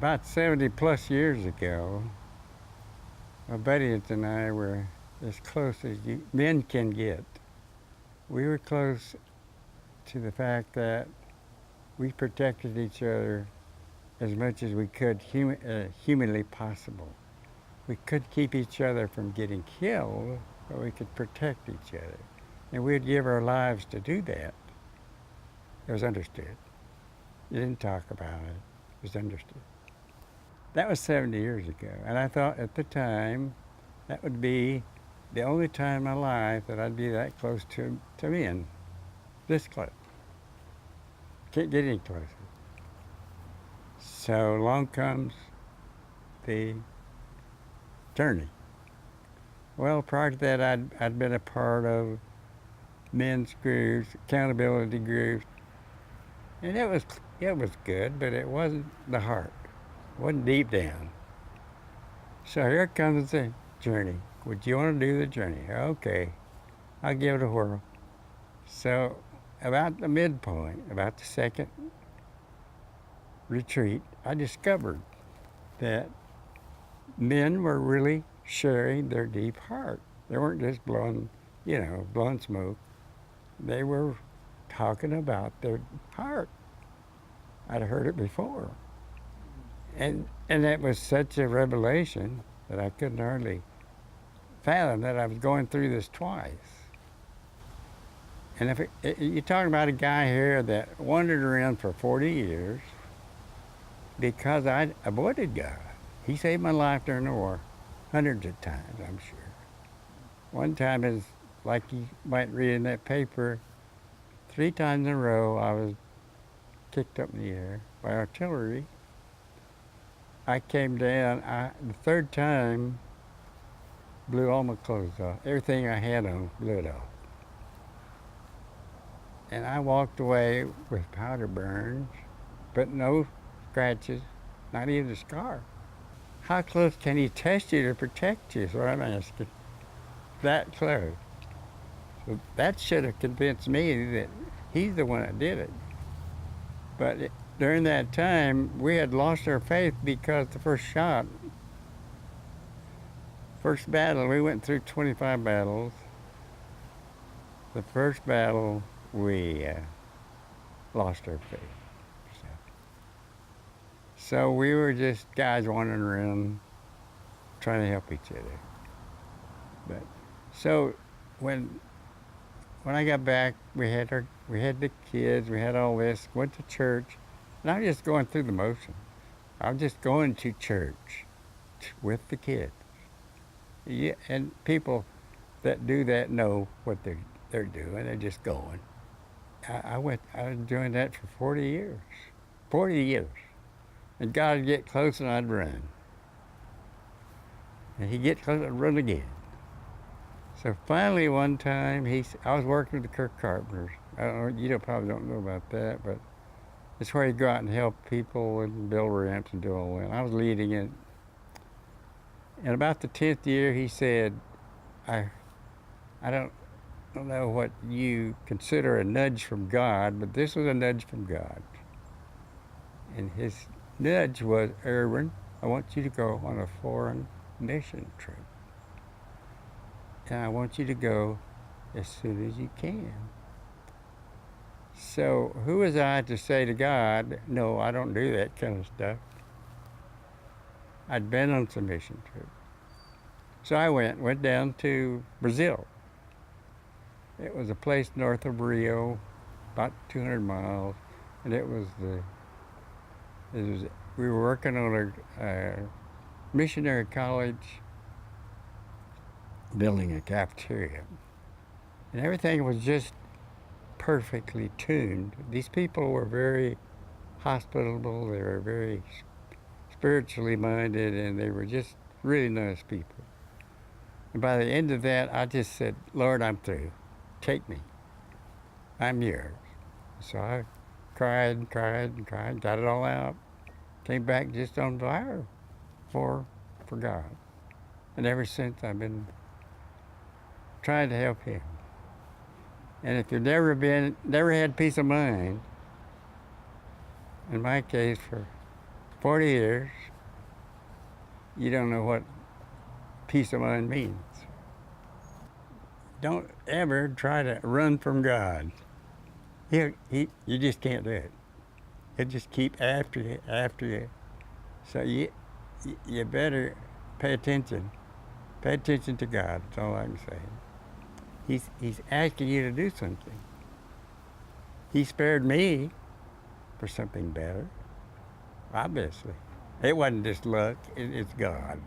About 70 plus years ago, my buddies and I were as close as men can get. We were close to the fact that we protected each other as much as we could humanly possible. We could keep each other from getting killed, but we could protect each other. And we'd give our lives to do that. It was understood. You didn't talk about it. It was understood. That was 70 years ago. And I thought at the time that would be the only time in my life that I'd be that close to men. This close. Can't get any closer. So along comes the journey. Well, prior to that, I'd been a part of men's groups, accountability groups, and it was good, but it wasn't the heart. It wasn't deep down. So here comes the journey. Would you want to do the journey? Okay, I'll give it a whirl. So about the midpoint, about the second retreat, I discovered that men were really sharing their deep heart. They weren't just blowing smoke. They were talking about their heart. I'd heard it before. And that was such a revelation that I couldn't hardly fathom that I was going through this twice. And if you're talking about a guy here that wandered around for 40 years because I avoided God. He saved my life during the war hundreds of times, I'm sure. One time, is like you might read in that paper, 3 times in a row I was kicked up in the air by artillery. I came down, the third time, blew all my clothes off. Everything I had on, blew it off. And I walked away with powder burns, but no scratches, not even a scar. How close can he test you to protect you is what I'm asking. That close. So that should have convinced me that he's the one that did it. But during that time, we had lost our faith because the first battle, we went through 25 battles. The first battle, we lost our faith. So we were just guys wandering around trying to help each other. But so when I got back, we had the kids, we had all this, went to church, and I was just going through the motion. I was just going to church with the kids. Yeah, and people that do that know what they're doing. They're just going. I was doing that for 40 years. 40 years. And God would get close and I'd run. And he'd get close and I'd run again. So finally one time, I was working with the Kirk Carpenters. I don't know, you probably don't know about that, but it's where you go out and help people and build ramps and do all that. I was leading it. And about the 10th year, he said, I don't know what you consider a nudge from God, but this was a nudge from God. And his nudge was, Erwin, I want you to go on a foreign mission trip. And I want you to go as soon as you can. So who was I to say to God, no, I don't do that kind of stuff. I'd been on some mission trips. So I went down to Brazil. It was a place north of Rio, about 200 miles, and we were working on a missionary college, building a cafeteria. And everything was just perfectly tuned. These people were very hospitable, they were very spiritually minded, and they were just really nice people. And by the end of that, I just said, Lord, I'm through. Take me. I'm yours. So I cried, got it all out, came back just on fire for God. And ever since, I've been trying to help him. And if you've never had peace of mind, in my case, for 40 years, you don't know what peace of mind means. Don't ever try to run from God. You just can't do it. He'll just keep after you. So you better pay attention. Pay attention to God. That's all I can say. He's asking you to do something. He spared me for something better. Obviously, it wasn't just luck. It's God.